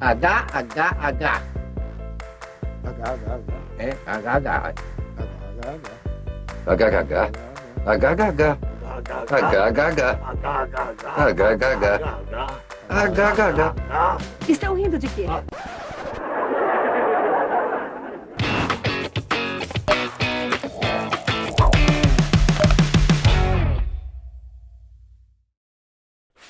H, H, H. H, H, H. É, H, H. H, H, H. H, H, H. H, H, H. H, H, H. H, H, H. H, H, H. Estão rindo de quê?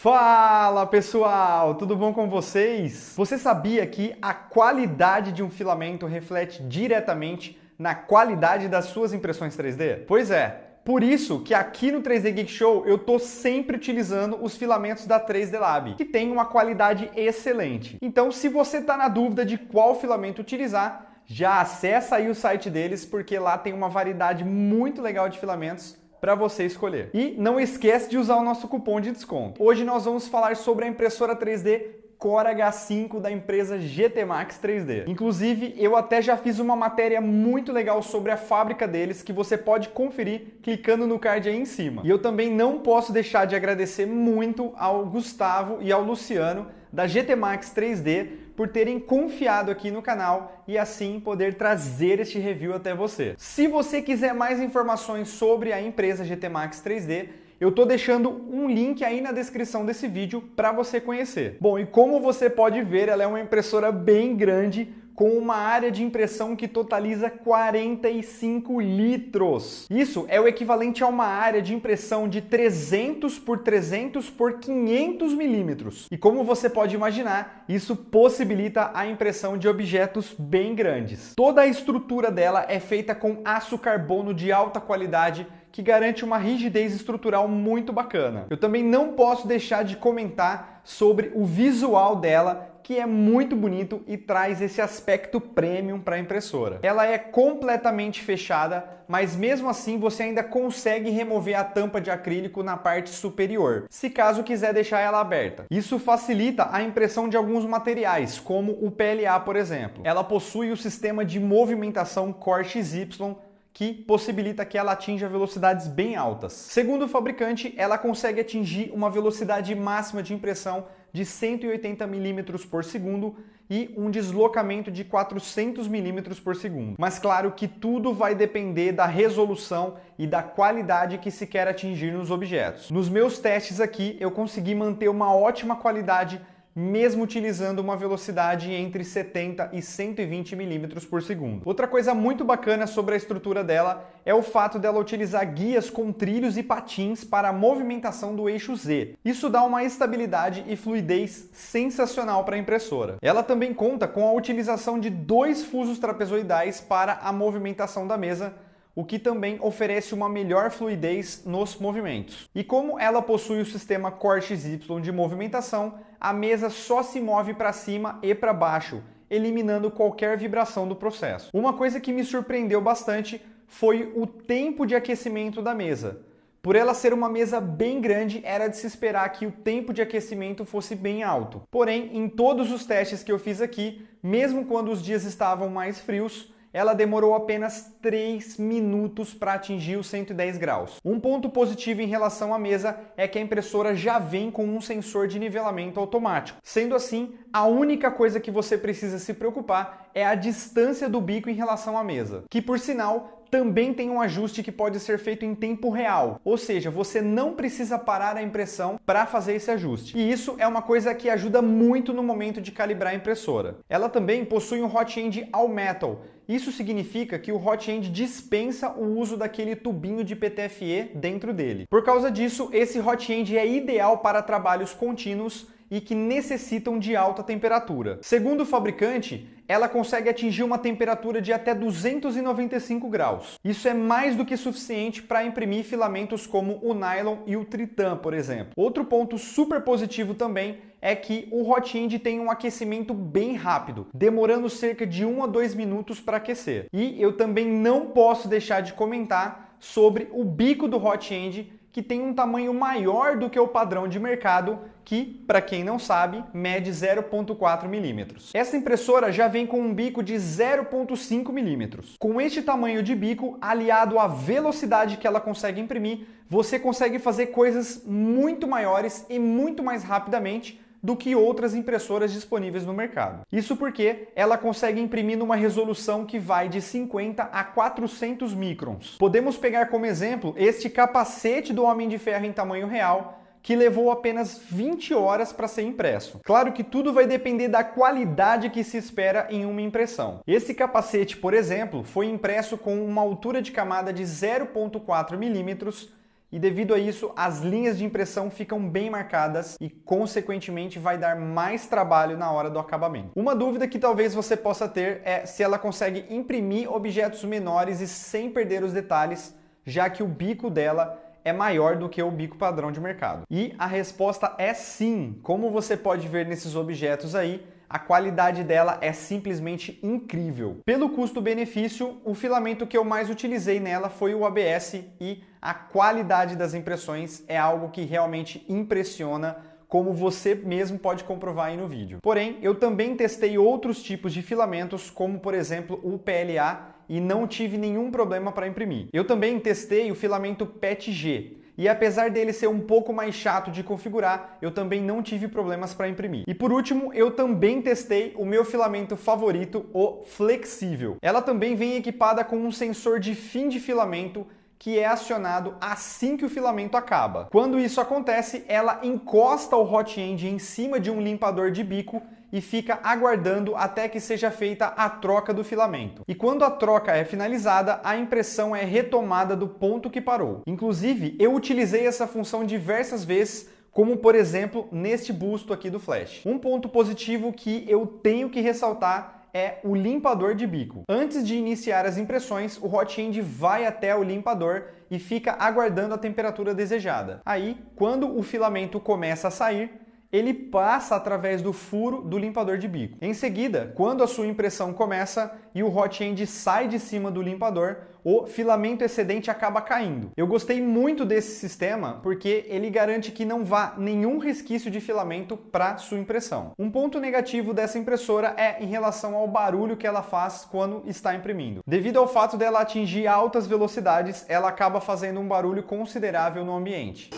Fala pessoal, tudo bom com vocês? Você sabia que a qualidade de um filamento reflete diretamente na qualidade das suas impressões 3D? Pois é, por isso que aqui no 3D Geek Show eu tô sempre utilizando os filamentos da 3D Lab, que tem uma qualidade excelente. Então, se você tá na dúvida de qual filamento utilizar, já acessa aí o site deles, porque lá tem uma variedade muito legal de filamentos para você escolher. E não esquece de usar o nosso cupom de desconto. Hoje nós vamos falar sobre a impressora 3D Core H5 da empresa GT Max 3D. Inclusive, eu até já fiz uma matéria muito legal sobre a fábrica deles que você pode conferir clicando no card aí em cima. E eu também não posso deixar de agradecer muito ao Gustavo e ao Luciano da GT Max 3D por terem confiado aqui no canal e assim poder trazer este review até você. Se você quiser mais informações sobre a empresa GT Max 3D, eu tô deixando um link aí na descrição desse vídeo para você conhecer. Bom, e como você pode ver, ela é uma impressora bem grande, com uma área de impressão que totaliza 45 litros. Isso é o equivalente a uma área de impressão de 300 por 300 por 500 milímetros. E como você pode imaginar, isso possibilita a impressão de objetos bem grandes. Toda a estrutura dela é feita com aço carbono de alta qualidade, que garante uma rigidez estrutural muito bacana. Eu também não posso deixar de comentar sobre o visual dela, que é muito bonito e traz esse aspecto premium para a impressora. Ela é completamente fechada, mas mesmo assim você ainda consegue remover a tampa de acrílico na parte superior, se caso quiser deixar ela aberta. Isso facilita a impressão de alguns materiais, como o PLA, por exemplo. Ela possui o sistema de movimentação Core XY, que possibilita que ela atinja velocidades bem altas. Segundo o fabricante, ela consegue atingir uma velocidade máxima de impressão de 180 milímetros por segundo e um deslocamento de 400 milímetros por segundo. Mas claro que tudo vai depender da resolução e da qualidade que se quer atingir nos objetos. Nos meus testes aqui, eu consegui manter uma ótima qualidade mesmo utilizando uma velocidade entre 70 e 120 milímetros por segundo. Outra coisa muito bacana sobre a estrutura dela é o fato dela utilizar guias com trilhos e patins para a movimentação do eixo Z. Isso dá uma estabilidade e fluidez sensacional para a impressora. Ela também conta com a utilização de 2 fusos trapezoidais para a movimentação da mesa, o que também oferece uma melhor fluidez nos movimentos. E como ela possui o sistema Core XY de movimentação, a mesa só se move para cima e para baixo, eliminando qualquer vibração do processo. Uma coisa que me surpreendeu bastante foi o tempo de aquecimento da mesa. Por ela ser uma mesa bem grande, era de se esperar que o tempo de aquecimento fosse bem alto. Porém, em todos os testes que eu fiz aqui, mesmo quando os dias estavam mais frios, ela demorou apenas 3 minutos para atingir os 110 graus. Um ponto positivo em relação à mesa é que a impressora já vem com um sensor de nivelamento automático. Sendo assim, a única coisa que você precisa se preocupar é a distância do bico em relação à mesa, que por sinal também tem um ajuste que pode ser feito em tempo real, ou seja, você não precisa parar a impressão para fazer esse ajuste. E isso é uma coisa que ajuda muito no momento de calibrar a impressora. Ela também possui um hot end all metal. Isso significa que o hot end dispensa o uso daquele tubinho de PTFE dentro dele. Por causa disso, esse hot end é ideal para trabalhos contínuos e que necessitam de alta temperatura. Segundo o fabricante, ela consegue atingir uma temperatura de até 295 graus. Isso é mais do que suficiente para imprimir filamentos como o nylon e o tritã, por exemplo. Outro ponto super positivo também é que o hot end tem um aquecimento bem rápido, demorando cerca de 1 a 2 minutos para aquecer. E eu também não posso deixar de comentar sobre o bico do hot end, que tem um tamanho maior do que o padrão de mercado, que, para quem não sabe, mede 0,4 milímetros. Essa impressora já vem com um bico de 0,5 milímetros. Com este tamanho de bico, aliado à velocidade que ela consegue imprimir, você consegue fazer coisas muito maiores e muito mais rapidamente do que outras impressoras disponíveis no mercado. Isso porque ela consegue imprimir numa resolução que vai de 50 a 400 microns. Podemos pegar como exemplo este capacete do Homem de Ferro em tamanho real, que levou apenas 20 horas para ser impresso. Claro que tudo vai depender da qualidade que se espera em uma impressão. Esse capacete, por exemplo, foi impresso com uma altura de camada de 0,4 milímetros e devido a isso as linhas de impressão ficam bem marcadas e consequentemente vai dar mais trabalho na hora do acabamento. Uma dúvida que talvez você possa ter é se ela consegue imprimir objetos menores e sem perder os detalhes, já que o bico dela é maior do que o bico padrão de mercado. E a resposta é sim. Como você pode ver nesses objetos aí, a qualidade dela é simplesmente incrível. Pelo custo-benefício, o filamento que eu mais utilizei nela foi o ABS e a qualidade das impressões é algo que realmente impressiona, como você mesmo pode comprovar aí no vídeo. Porém, eu também testei outros tipos de filamentos, como por exemplo o PLA, e não tive nenhum problema para imprimir. Eu também testei o filamento PETG, e apesar dele ser um pouco mais chato de configurar, eu também não tive problemas para imprimir. E por último, eu também testei o meu filamento favorito, o flexível. Ela também vem equipada com um sensor de fim de filamento que é acionado assim que o filamento acaba. Quando isso acontece, ela encosta o hot end em cima de um limpador de bico e fica aguardando até que seja feita a troca do filamento. E quando a troca é finalizada, a impressão é retomada do ponto que parou. Inclusive, eu utilizei essa função diversas vezes, como por exemplo neste busto aqui do Flash. Um ponto positivo que eu tenho que ressaltar é o limpador de bico. Antes de iniciar as impressões, o hot end vai até o limpador e fica aguardando a temperatura desejada. Aí, quando o filamento começa a sair, ele passa através do furo do limpador de bico. Em seguida, quando a sua impressão começa e o hot end sai de cima do limpador, o filamento excedente acaba caindo. Eu gostei muito desse sistema porque ele garante que não vá nenhum resquício de filamento para sua impressão. Um ponto negativo dessa impressora é em relação ao barulho que ela faz quando está imprimindo. Devido ao fato dela atingir altas velocidades, ela acaba fazendo um barulho considerável no ambiente.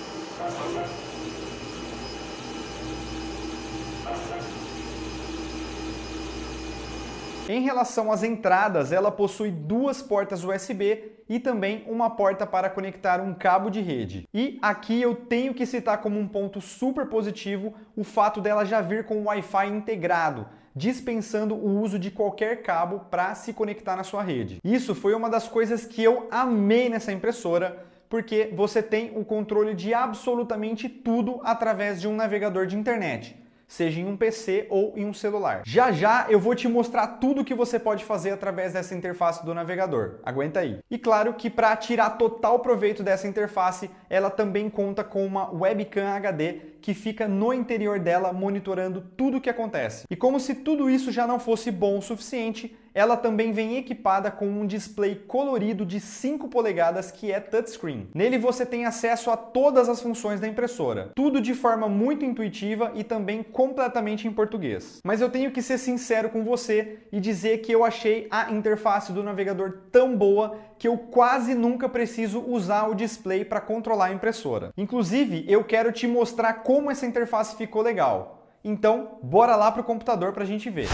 Em relação às entradas, ela possui duas portas USB e também uma porta para conectar um cabo de rede. E aqui eu tenho que citar como um ponto super positivo o fato dela já vir com o Wi-Fi integrado, dispensando o uso de qualquer cabo para se conectar na sua rede. Isso foi uma das coisas que eu amei nessa impressora, porque você tem o controle de absolutamente tudo através de um navegador de internet, seja em um PC ou em um celular. Já já eu vou te mostrar tudo que você pode fazer através dessa interface do navegador. Aguenta aí. E claro que para tirar total proveito dessa interface, ela também conta com uma webcam HD que fica no interior dela monitorando tudo o que acontece. E como se tudo isso já não fosse bom o suficiente, ela também vem equipada com um display colorido de 5 polegadas que é touchscreen. Nele você tem acesso a todas as funções da impressora, tudo de forma muito intuitiva e também completamente em português. Mas eu tenho que ser sincero com você e dizer que eu achei a interface do navegador tão boa que eu quase nunca preciso usar o display para controlar a impressora. Inclusive, eu quero te mostrar como essa interface ficou legal. Então, bora lá para o computador para a gente ver.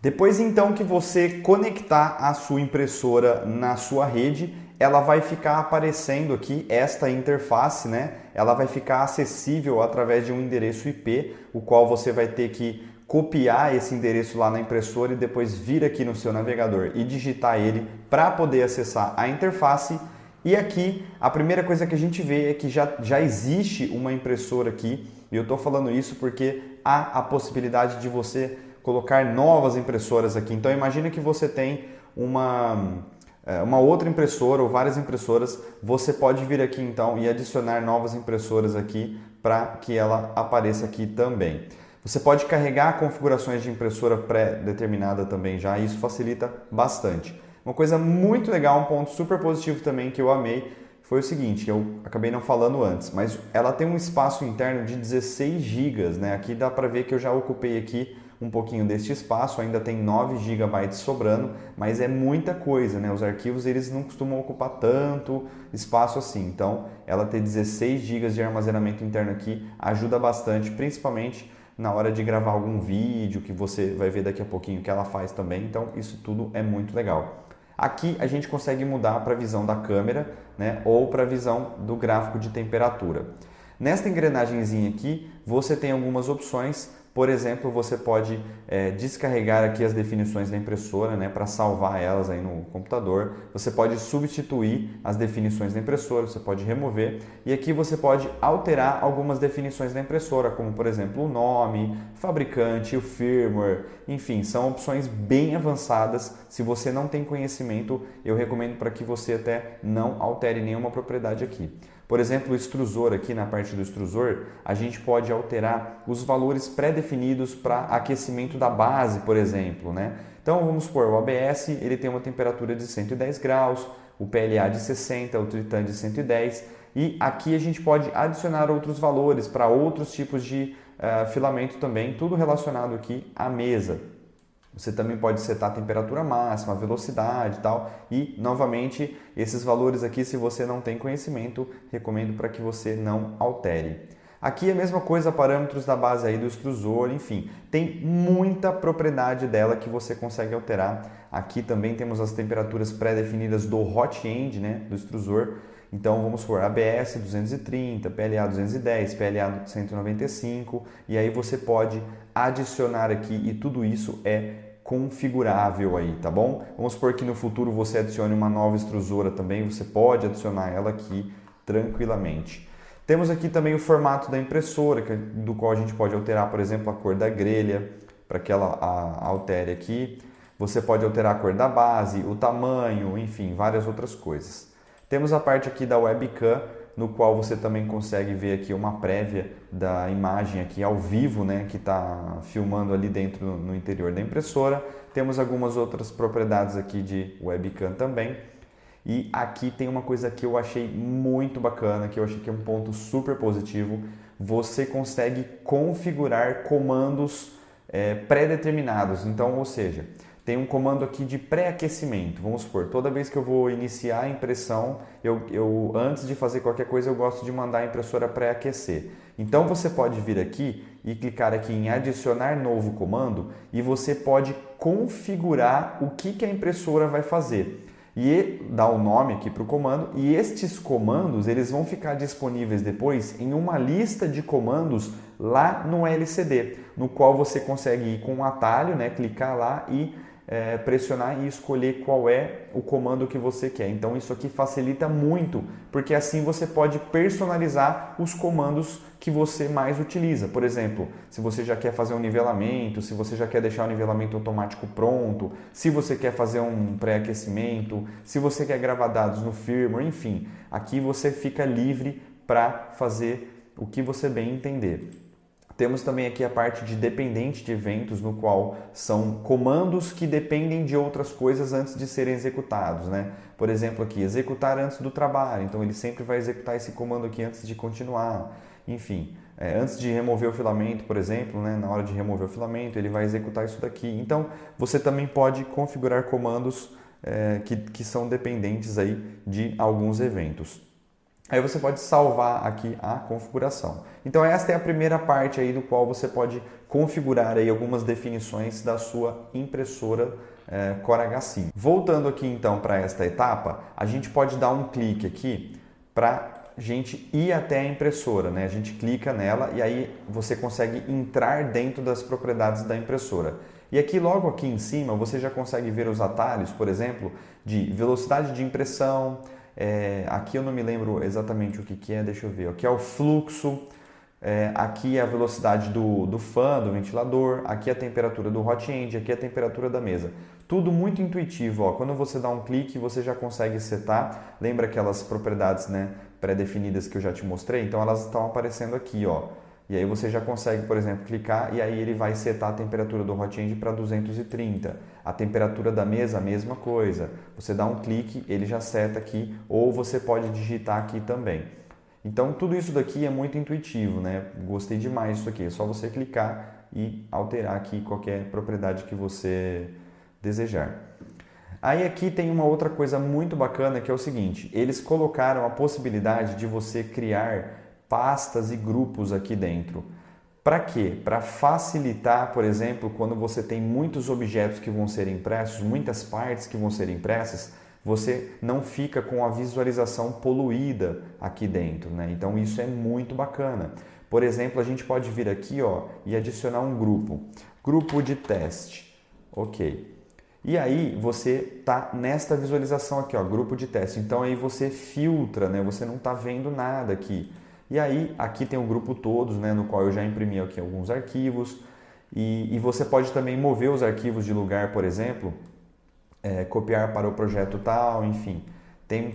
Depois então que você conectar a sua impressora na sua rede, ela vai ficar aparecendo aqui esta interface, né? Ela vai ficar acessível através de um endereço IP, o qual você vai ter que copiar esse endereço lá na impressora e depois vir aqui no seu navegador e digitar ele para poder acessar a interface. E aqui a primeira coisa que a gente vê é que já existe uma impressora aqui, e eu estou falando isso porque há a possibilidade de você colocar novas impressoras aqui. Então imagina que você tem uma outra impressora ou várias impressoras, você pode vir aqui então e adicionar novas impressoras aqui para que ela apareça aqui também. Você pode carregar configurações de impressora pré-determinada também já, e isso facilita bastante. Uma coisa muito legal, um ponto super positivo também que eu amei, foi o seguinte, eu acabei não falando antes, mas ela tem um espaço interno de 16 GB, né? Aqui dá para ver que eu já ocupei aqui um pouquinho deste espaço, ainda tem 9 GB sobrando, mas é muita coisa, né? Os arquivos eles não costumam ocupar tanto espaço assim, então ela ter 16 GB de armazenamento interno aqui ajuda bastante, principalmente na hora de gravar algum vídeo, que você vai ver daqui a pouquinho que ela faz também, então isso tudo é muito legal. Aqui a gente consegue mudar para a visão da câmera, né, ou para a visão do gráfico de temperatura. Nesta engrenagemzinha aqui, você tem algumas opções. Por exemplo, você pode descarregar aqui as definições da impressora, né, para salvar elas aí no computador. Você pode substituir as definições da impressora, você pode remover. E aqui você pode alterar algumas definições da impressora, como por exemplo o nome, fabricante, o firmware, enfim, são opções bem avançadas. Se você não tem conhecimento, eu recomendo para que você até não altere nenhuma propriedade aqui. Por exemplo, o extrusor aqui, na parte do extrusor, a gente pode alterar os valores pré-definidos para aquecimento da base, por exemplo, né? Então, vamos supor, o ABS ele tem uma temperatura de 110 graus, o PLA de 60, o Tritan de 110, e aqui a gente pode adicionar outros valores para outros tipos de filamento também, tudo relacionado aqui à mesa. Você também pode setar a temperatura máxima, a velocidade e tal. E, novamente, esses valores aqui, se você não tem conhecimento, recomendo para que você não altere. Aqui a mesma coisa, parâmetros da base aí do extrusor, enfim. Tem muita propriedade dela que você consegue alterar. Aqui também temos as temperaturas pré-definidas do hot end, né, do extrusor. Então vamos supor ABS 230, PLA 210, PLA 195 e aí você pode adicionar aqui e tudo isso é configurável aí, tá bom? Vamos supor que no futuro você adicione uma nova extrusora também, você pode adicionar ela aqui tranquilamente. Temos aqui também o formato da impressora, do qual a gente pode alterar, por exemplo, a cor da grelha, para que ela altere aqui. Você pode alterar a cor da base, o tamanho, enfim, várias outras coisas. Temos a parte aqui da webcam, no qual você também consegue ver aqui uma prévia da imagem aqui ao vivo, né, que está filmando ali dentro no interior da impressora. Temos algumas outras propriedades aqui de webcam também. E aqui tem uma coisa que eu achei muito bacana, que eu achei que é um ponto super positivo. Você consegue configurar comandos pré-determinados. Então, ou seja, tem um comando aqui de pré-aquecimento. Vamos supor, toda vez que eu vou iniciar a impressão, eu antes de fazer qualquer coisa, eu gosto de mandar a impressora pré-aquecer. Então você pode vir aqui e clicar aqui em adicionar novo comando e você pode configurar o que a impressora vai fazer. E dar o nome aqui para o comando, e estes comandos eles vão ficar disponíveis depois em uma lista de comandos lá no LCD, no qual você consegue ir com um atalho, né, clicar lá e pressionar e escolher qual é o comando que você quer. Então isso aqui facilita muito, porque assim você pode personalizar os comandos que você mais utiliza. Por exemplo, se você já quer fazer um nivelamento, se você já quer deixar o nivelamento automático pronto, se você quer fazer um pré-aquecimento, se você quer gravar dados no firmware, enfim, aqui você fica livre para fazer o que você bem entender. Temos também aqui a parte de dependente de eventos, no qual são comandos que dependem de outras coisas antes de serem executados, né? Por exemplo, aqui, executar antes do trabalho. Então, ele sempre vai executar esse comando aqui antes de continuar. Enfim, antes de remover o filamento, por exemplo, né? Na hora de remover o filamento, ele vai executar isso daqui. Então, você também pode configurar comandos que são dependentes aí de alguns eventos. Aí você pode salvar aqui a configuração. Então esta é a primeira parte aí do qual você pode configurar aí algumas definições da sua impressora Core H5. Voltando aqui então para esta etapa, a gente pode dar um clique aqui para a gente ir até a impressora, né? A gente clica nela e aí você consegue entrar dentro das propriedades da impressora. E aqui logo aqui em cima você já consegue ver os atalhos, por exemplo, de velocidade de impressão. Aqui eu não me lembro exatamente o que é, deixa eu ver. Aqui é o fluxo, aqui é a velocidade do fan, do ventilador, aqui é a temperatura do hot end, aqui é a temperatura da mesa. Tudo muito intuitivo, ó. Quando você dá um clique, você já consegue setar. Lembra aquelas propriedades, né, pré-definidas que eu já te mostrei? Então elas estão aparecendo aqui, ó. E aí você já consegue, por exemplo, clicar e aí ele vai setar a temperatura do hot end para 230. A temperatura da mesa, a mesma coisa. Você dá um clique, ele já seta aqui, ou você pode digitar aqui também. Então tudo isso daqui é muito intuitivo, né? Gostei demais disso aqui. É só você clicar e alterar aqui qualquer propriedade que você desejar. Aí aqui tem uma outra coisa muito bacana que é o seguinte, eles colocaram a possibilidade de você criar pastas e grupos aqui dentro. Para quê? Para facilitar, por exemplo, quando você tem muitos objetos que vão ser impressos, muitas partes que vão ser impressas, você não fica com a visualização poluída aqui dentro, né? Então isso é muito bacana. Por exemplo, a gente pode vir aqui, ó, e adicionar um grupo de teste, ok? E aí você tá nesta visualização aqui, ó, grupo de teste. Então aí você filtra, né? Você não tá vendo nada aqui. E aí aqui tem o grupo todos, né? No qual eu já imprimi aqui alguns arquivos. E você pode também mover os arquivos de lugar, por exemplo, copiar para o projeto tal, enfim.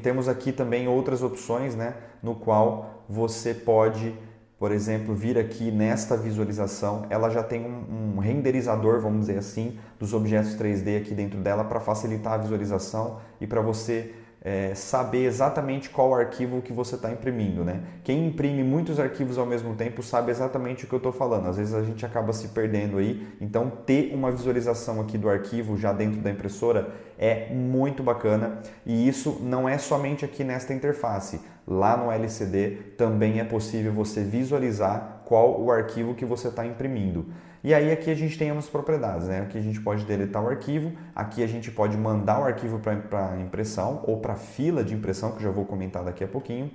Temos aqui também outras opções, né? No qual você pode, por exemplo, vir aqui nesta visualização, ela já tem um renderizador, vamos dizer assim, dos objetos 3D aqui dentro dela para facilitar a visualização e para você saber exatamente qual arquivo que você está imprimindo, né? Quem imprime muitos arquivos ao mesmo tempo sabe exatamente o que eu estou falando. Às vezes a gente acaba se perdendo aí, então ter uma visualização aqui do arquivo já dentro da impressora é muito bacana e isso não é somente aqui nesta interface. Lá no LCD também é possível você visualizar qual o arquivo que você está imprimindo. E aí aqui a gente tem as propriedades, né? Aqui a gente pode deletar o arquivo, aqui a gente pode mandar o arquivo para impressão ou para fila de impressão, que eu já vou comentar daqui a pouquinho.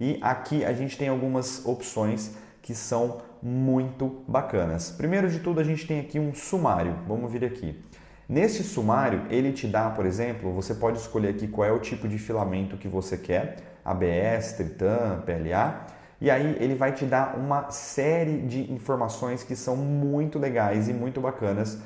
E aqui a gente tem algumas opções que são muito bacanas. Primeiro de tudo a gente tem aqui um sumário, vamos vir aqui. Neste sumário ele te dá, por exemplo, você pode escolher aqui qual é o tipo de filamento que você quer, ABS, Tritan, PLA. E aí ele vai te dar uma série de informações que são muito legais e muito bacanas.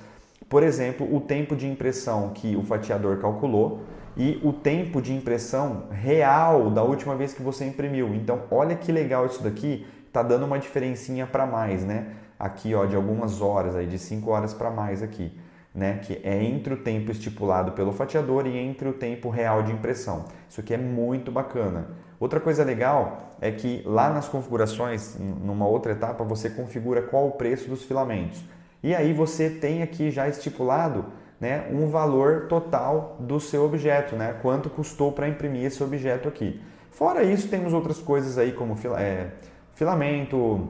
Por exemplo, o tempo de impressão que o fatiador calculou e o tempo de impressão real da última vez que você imprimiu. Então, olha que legal isso daqui, tá dando uma diferencinha para mais, né? Aqui, ó, de algumas horas, aí, de 5 horas para mais aqui, né? Que é entre o tempo estipulado pelo fatiador e entre o tempo real de impressão. Isso aqui é muito bacana. Outra coisa legal é que lá nas configurações, numa outra etapa, você configura qual o preço dos filamentos. E aí você tem aqui já estipulado, né, um valor total do seu objeto, né, quanto custou para imprimir esse objeto aqui. Fora isso, temos outras coisas aí como filamento,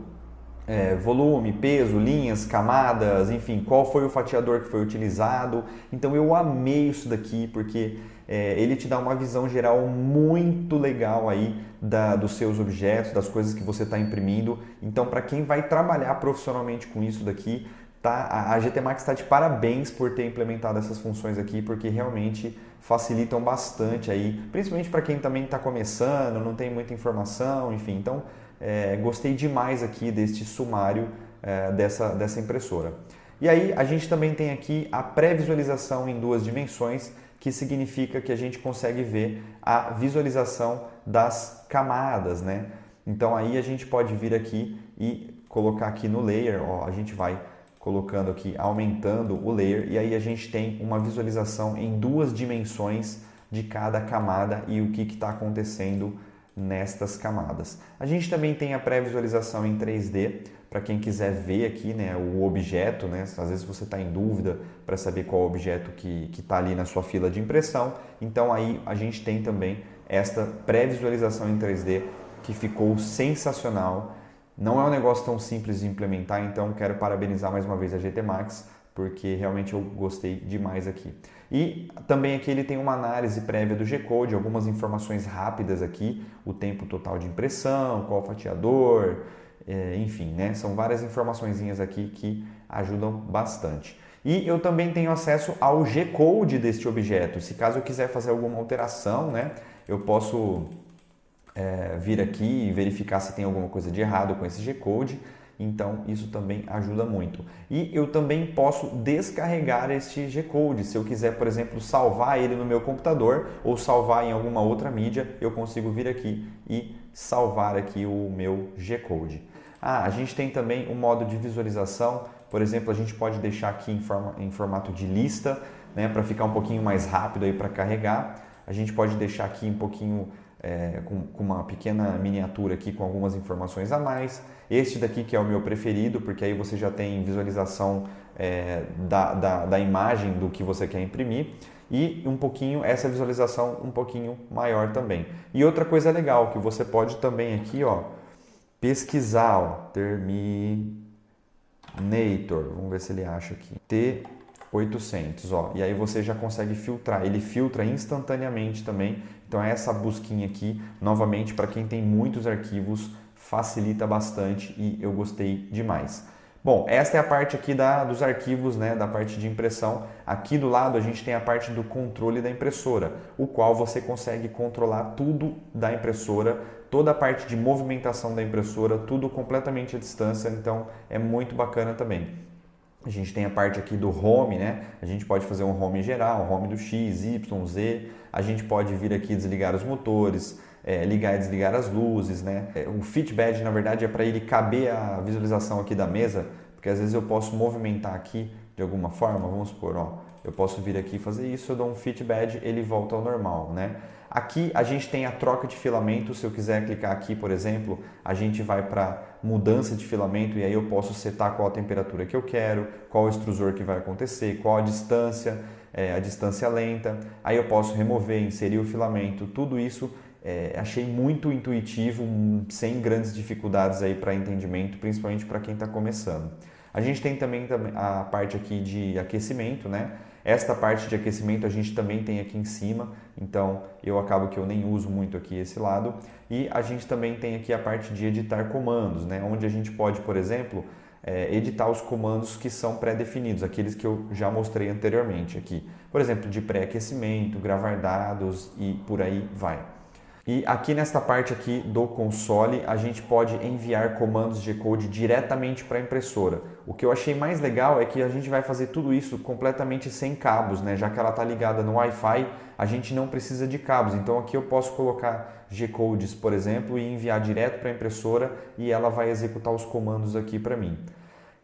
volume, peso, linhas, camadas, enfim, qual foi o fatiador que foi utilizado. Então eu amei isso daqui porque ele te dá uma visão geral muito legal aí dos seus objetos, das coisas que você está imprimindo. Então para quem vai trabalhar profissionalmente com isso daqui, tá? A GT Max está de parabéns por ter implementado essas funções aqui, porque realmente facilitam bastante aí, principalmente para quem também está começando, não tem muita informação, enfim. Então gostei demais aqui deste sumário dessa impressora. E aí a gente também tem aqui a pré-visualização em 2 dimensões, que significa que a gente consegue ver a visualização das camadas, né? Então aí a gente pode vir aqui e colocar aqui no layer, ó, a gente vai colocando aqui, aumentando o layer, e aí a gente tem uma visualização em 2 dimensões de cada camada e o que está acontecendo nestas camadas. A gente também tem a pré-visualização em 3D, para quem quiser ver aqui, né, o objeto, né, às vezes você está em dúvida para saber qual objeto que está ali na sua fila de impressão, então aí a gente tem também esta pré-visualização em 3D que ficou sensacional. Não é um negócio tão simples de implementar, então quero parabenizar mais uma vez a GT Max, porque realmente eu gostei demais aqui. E também aqui ele tem uma análise prévia do G-Code, algumas informações rápidas aqui, o tempo total de impressão, qual fatiador, enfim, né? São várias informaçõezinhas aqui que ajudam bastante. E eu também tenho acesso ao G-Code deste objeto. Se caso eu quiser fazer alguma alteração, né, eu posso vir aqui e verificar se tem alguma coisa de errado com esse G-Code. Então isso também ajuda muito. E eu também posso descarregar este G-Code. Se eu quiser, por exemplo, salvar ele no meu computador ou salvar em alguma outra mídia, eu consigo vir aqui e salvar aqui o meu G-Code. A gente tem também o modo de visualização, por exemplo, a gente pode deixar aqui em formato de lista, né, para ficar um pouquinho mais rápido aí para carregar. A gente pode deixar aqui um pouquinho com uma pequena miniatura aqui com algumas informações a mais. Este daqui que é o meu preferido, porque aí você já tem visualização da imagem do que você quer imprimir e um pouquinho, essa visualização um pouquinho maior também. E outra coisa legal que você pode também aqui, ó, pesquisar, ó, Terminator, vamos ver se ele acha aqui, T800, ó, e aí você já consegue filtrar, ele filtra instantaneamente também, então essa busquinha aqui, novamente, para quem tem muitos arquivos, facilita bastante e eu gostei demais. Bom, esta é a parte aqui dos arquivos, né, da parte de impressão. Aqui do lado a gente tem a parte do controle da impressora, o qual você consegue controlar tudo da impressora, toda a parte de movimentação da impressora, tudo completamente à distância, então é muito bacana também. A gente tem a parte aqui do home, né? A gente pode fazer um home geral, um home do X, Y, Z. A gente pode vir aqui desligar os motores, ligar e desligar as luzes, né? O Fit Badge, na verdade, é para ele caber a visualização aqui da mesa, porque às vezes eu posso movimentar aqui de alguma forma, vamos supor, ó, eu posso vir aqui e fazer isso, eu dou um Fit Badge, ele volta ao normal, né? Aqui a gente tem a troca de filamento, se eu quiser clicar aqui, por exemplo, a gente vai para mudança de filamento e aí eu posso setar qual a temperatura que eu quero, qual o extrusor que vai acontecer, qual a distância lenta, aí eu posso remover, inserir o filamento, tudo isso achei muito intuitivo, sem grandes dificuldades aí para entendimento, principalmente para quem está começando. A gente tem também a parte aqui de aquecimento, né? Esta parte de aquecimento a gente também tem aqui em cima, então eu acabo que eu nem uso muito aqui esse lado. E a gente também tem aqui a parte de editar comandos, né? Onde a gente pode, por exemplo, editar os comandos que são pré-definidos, aqueles que eu já mostrei anteriormente aqui. Por exemplo, de pré-aquecimento, gravar dados e por aí vai. E aqui nesta parte aqui do console, a gente pode enviar comandos de G-Code diretamente para a impressora. O que eu achei mais legal é que a gente vai fazer tudo isso completamente sem cabos, né? Já que ela está ligada no Wi-Fi, a gente não precisa de cabos. Então aqui eu posso colocar G-Codes, por exemplo, e enviar direto para a impressora e ela vai executar os comandos aqui para mim.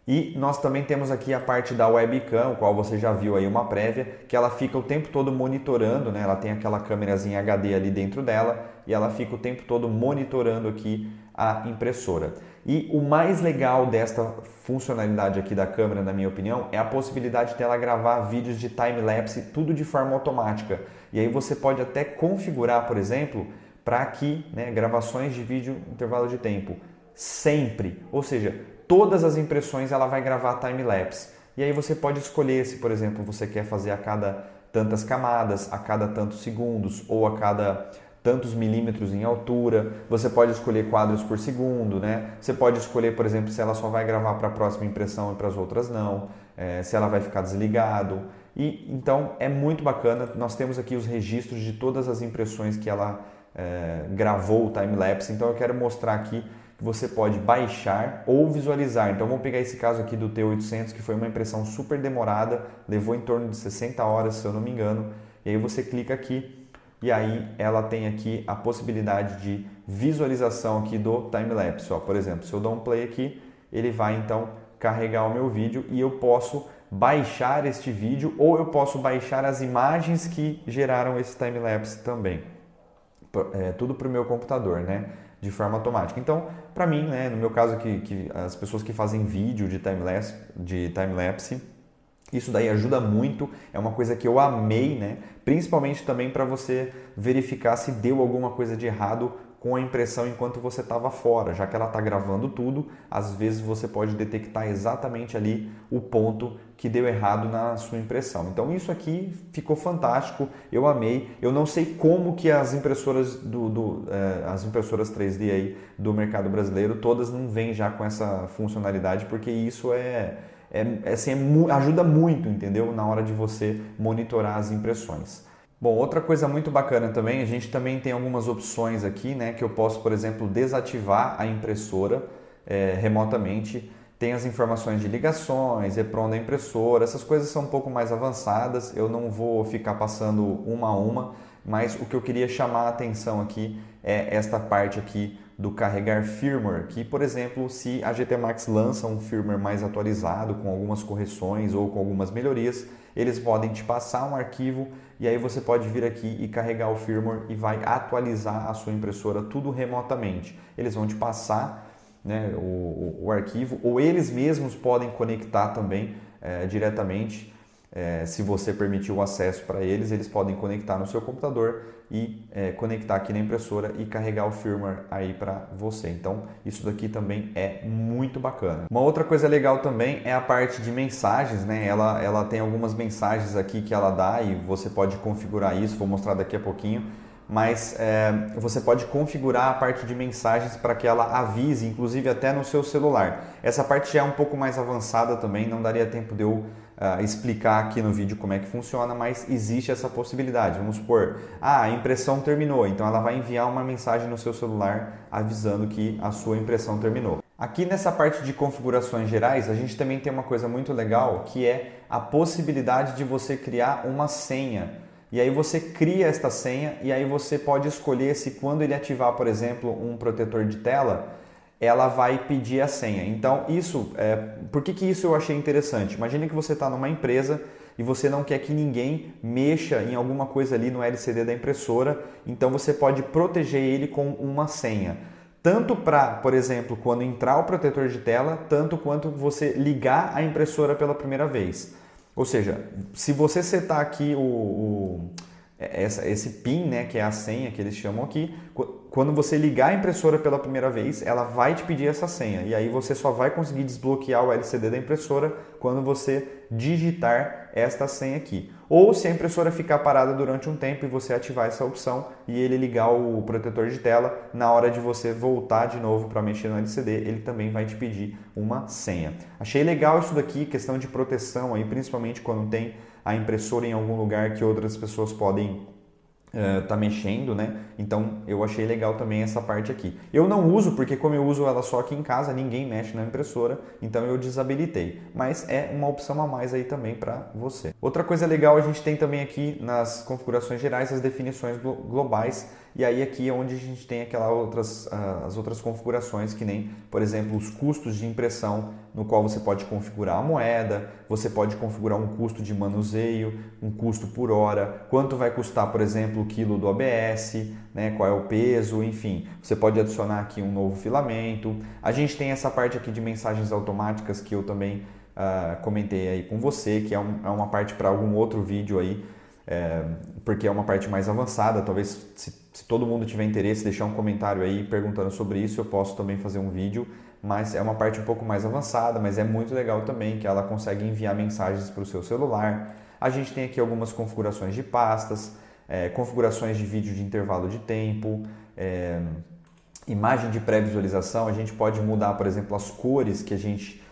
E nós também temos aqui a parte da webcam, o qual você já viu aí uma prévia, que ela fica o tempo todo monitorando, né? Ela tem aquela câmerazinha HD ali dentro dela e ela fica o tempo todo monitorando aqui a impressora. E o mais legal desta funcionalidade aqui da câmera, na minha opinião, é a possibilidade dela gravar vídeos de time-lapse, tudo de forma automática. E aí você pode até configurar, por exemplo, para aqui, né, gravações de vídeo intervalo de tempo, sempre, ou seja, todas as impressões ela vai gravar time-lapse. E aí você pode escolher se, por exemplo, você quer fazer a cada tantas camadas, a cada tantos segundos ou a cada tantos milímetros em altura. Você pode escolher quadros por segundo, né? Você pode escolher, por exemplo, se ela só vai gravar para a próxima impressão e para as outras não, se ela vai ficar desligado. E então é muito bacana. Nós temos aqui os registros de todas as impressões que ela gravou o time-lapse. Então eu quero mostrar aqui que você pode baixar ou visualizar. Então vamos pegar esse caso aqui do T800, que foi uma impressão super demorada, levou em torno de 60 horas, se eu não me engano. E aí você clica aqui e aí ela tem aqui a possibilidade de visualização aqui do time-lapse. Por exemplo, se eu dou um play aqui, ele vai então carregar o meu vídeo e eu posso baixar este vídeo ou eu posso baixar as imagens que geraram esse time-lapse também. Tudo para o meu computador, né? De forma automática. Então, para mim, né, no meu caso, que as pessoas que fazem vídeo de time-lapse, isso daí ajuda muito, é uma coisa que eu amei, né? Principalmente também para você verificar se deu alguma coisa de errado com a impressão enquanto você estava fora, já que ela está gravando tudo, às vezes você pode detectar exatamente ali o ponto que deu errado na sua impressão. Então isso aqui ficou fantástico, eu amei. Eu não sei como que as impressoras as impressoras 3D aí do mercado brasileiro todas não vêm já com essa funcionalidade, porque isso ajuda muito, entendeu? Na hora de você monitorar as impressões. Bom, outra coisa muito bacana também, a gente também tem algumas opções aqui, né, que eu posso, por exemplo, desativar a impressora remotamente. Tem as informações de ligações, EPROM da impressora, essas coisas são um pouco mais avançadas, eu não vou ficar passando uma a uma, mas o que eu queria chamar a atenção aqui é esta parte aqui do carregar firmware, que, por exemplo, se a GT Max lança um firmware mais atualizado, com algumas correções ou com algumas melhorias, eles podem te passar um arquivo e aí você pode vir aqui e carregar o firmware e vai atualizar a sua impressora tudo remotamente. Eles vão te passar, né, o arquivo, ou eles mesmos podem conectar também diretamente. Se você permitir o acesso para eles, eles podem conectar no seu computador e conectar aqui na impressora e carregar o firmware aí para você. Então, isso daqui também é muito bacana. Uma outra coisa legal também é a parte de mensagens, né? Ela tem algumas mensagens aqui que ela dá e você pode configurar isso, vou mostrar daqui a pouquinho. Mas você pode configurar a parte de mensagens para que ela avise, inclusive até no seu celular. Essa parte já é um pouco mais avançada também, não daria tempo de eu explicar aqui no vídeo como é que funciona, mas existe essa possibilidade. Vamos supor, a impressão terminou, então ela vai enviar uma mensagem no seu celular avisando que a sua impressão terminou. Aqui nessa parte de configurações gerais, a gente também tem uma coisa muito legal, que é a possibilidade de você criar uma senha. E aí você cria esta senha e aí você pode escolher se quando ele ativar, por exemplo, um protetor de tela, ela vai pedir a senha. Então, por que isso eu achei interessante? Imagine que você está numa empresa e você não quer que ninguém mexa em alguma coisa ali no LCD da impressora, então você pode proteger ele com uma senha. Tanto para, por exemplo, quando entrar o protetor de tela, tanto quanto você ligar a impressora pela primeira vez. Ou seja, se você setar aqui esse PIN, né, que é a senha que eles chamam aqui, quando você ligar a impressora pela primeira vez, ela vai te pedir essa senha. E aí você só vai conseguir desbloquear o LCD da impressora quando você digitar esta senha aqui. Ou se a impressora ficar parada durante um tempo e você ativar essa opção e ele ligar o protetor de tela, na hora de você voltar de novo para mexer no LCD, ele também vai te pedir uma senha. Achei legal isso daqui, questão de proteção, aí, principalmente quando tem a impressora em algum lugar que outras pessoas podem tá mexendo, né? Então eu achei legal também essa parte aqui. Eu não uso porque como eu uso ela só aqui em casa, ninguém mexe na impressora, então eu desabilitei. Mas é uma opção a mais aí também para você. Outra coisa legal, a gente tem também aqui nas configurações gerais as definições globais, e aí aqui é onde a gente tem as outras configurações, que nem, por exemplo, os custos de impressão, no qual você pode configurar a moeda, você pode configurar um custo de manuseio, um custo por hora, quanto vai custar, por exemplo, o quilo do ABS, né, qual é o peso, enfim. Você pode adicionar aqui um novo filamento. A gente tem essa parte aqui de mensagens automáticas que eu também comentei aí com você, que é uma parte para algum outro vídeo aí, porque é uma parte mais avançada. Talvez se todo mundo tiver interesse, deixar um comentário aí perguntando sobre isso, eu posso também fazer um vídeo, mas é uma parte um pouco mais avançada, mas é muito legal também, que ela consegue enviar mensagens para o seu celular. A gente tem aqui algumas configurações de pastas, configurações de vídeo de intervalo de tempo, imagem de pré-visualização. A gente pode mudar, por exemplo, as cores que a gente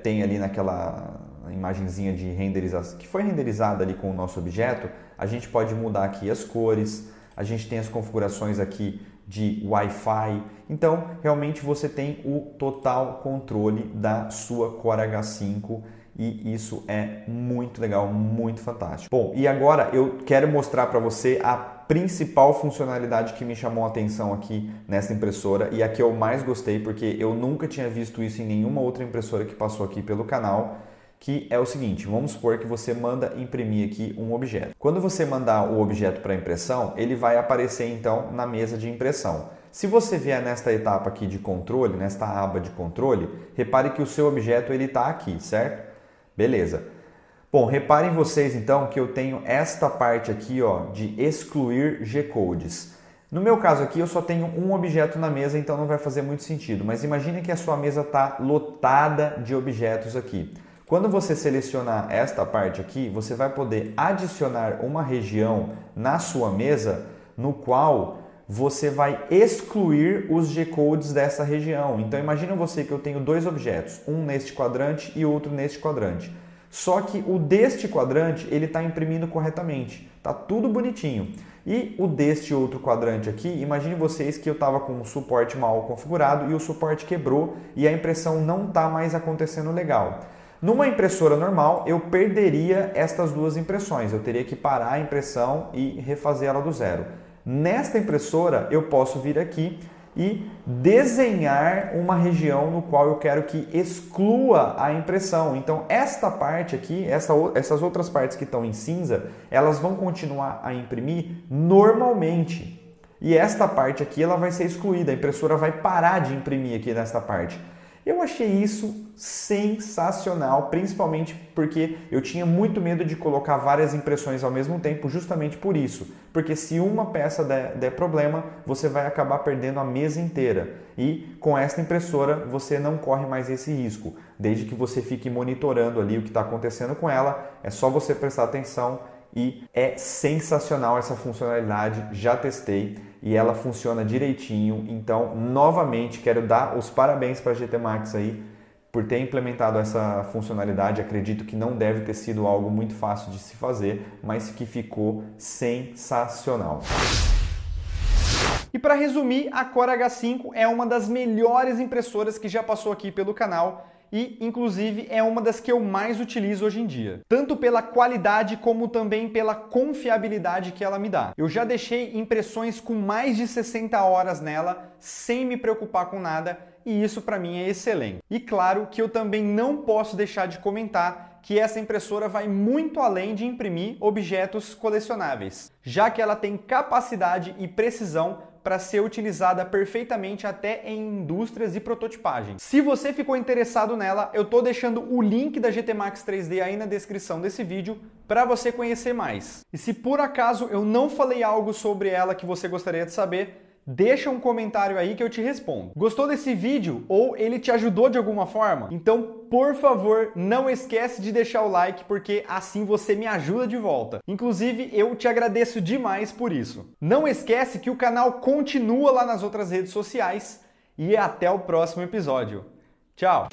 tem ali naquela imagenzinha de renderização, que foi renderizada ali com o nosso objeto. A gente pode mudar aqui as cores, a gente tem as configurações aqui de Wi-Fi. Então, realmente você tem o total controle da sua Core H5 e isso é muito legal, muito fantástico. Bom, e agora eu quero mostrar para você a principal funcionalidade que me chamou a atenção aqui nessa impressora e a que eu mais gostei, porque eu nunca tinha visto isso em nenhuma outra impressora que passou aqui pelo canal, que é o seguinte: vamos supor que você manda imprimir aqui um objeto. Quando você mandar o objeto para impressão, ele vai aparecer então na mesa de impressão. Se você vier nesta etapa aqui de controle, nesta aba de controle, repare que o seu objeto ele está aqui, certo? Beleza. Bom, reparem vocês então que eu tenho esta parte aqui, ó, de excluir G-codes. No meu caso aqui eu só tenho um objeto na mesa, então não vai fazer muito sentido, mas imagine que a sua mesa está lotada de objetos aqui. Quando você selecionar esta parte aqui, você vai poder adicionar uma região na sua mesa no qual você vai excluir os G-codes dessa região. Então imagina você que eu tenho dois objetos, um neste quadrante e outro neste quadrante. Só que o deste quadrante ele está imprimindo corretamente, está tudo bonitinho. E o deste outro quadrante aqui, imagine vocês que eu estava com o suporte mal configurado e o suporte quebrou e a impressão não está mais acontecendo legal. Numa impressora normal, eu perderia estas duas impressões, eu teria que parar a impressão e refazer ela do zero. Nesta impressora, eu posso vir aqui e desenhar uma região no qual eu quero que exclua a impressão. Então esta parte aqui, essas outras partes que estão em cinza, elas vão continuar a imprimir normalmente. E esta parte aqui ela vai ser excluída, a impressora vai parar de imprimir aqui nesta parte. Eu achei isso sensacional, principalmente porque eu tinha muito medo de colocar várias impressões ao mesmo tempo, justamente por isso. Porque se uma peça der problema, você vai acabar perdendo a mesa inteira. E com esta impressora você não corre mais esse risco. Desde que você fique monitorando ali o que está acontecendo com ela, é só você prestar atenção. E é sensacional essa funcionalidade, já testei e ela funciona direitinho. Então, novamente, quero dar os parabéns para a GT Max aí por ter implementado essa funcionalidade. Acredito que não deve ter sido algo muito fácil de se fazer, mas que ficou sensacional. E para resumir, a Core H5 é uma das melhores impressoras que já passou aqui pelo canal. E, inclusive, é uma das que eu mais utilizo hoje em dia. Tanto pela qualidade, como também pela confiabilidade que ela me dá. Eu já deixei impressões com mais de 60 horas nela, sem me preocupar com nada, e isso para mim é excelente. E claro que eu também não posso deixar de comentar que essa impressora vai muito além de imprimir objetos colecionáveis, já que ela tem capacidade e precisão para ser utilizada perfeitamente até em indústrias e prototipagem. Se você ficou interessado nela, eu estou deixando o link da GT Max 3D aí na descrição desse vídeo para você conhecer mais. E se por acaso eu não falei algo sobre ela que você gostaria de saber, deixa um comentário aí que eu te respondo. Gostou desse vídeo ou ele te ajudou de alguma forma? Então, por favor, não esquece de deixar o like, porque assim você me ajuda de volta. Inclusive, eu te agradeço demais por isso. Não esquece que o canal continua lá nas outras redes sociais e até o próximo episódio. Tchau!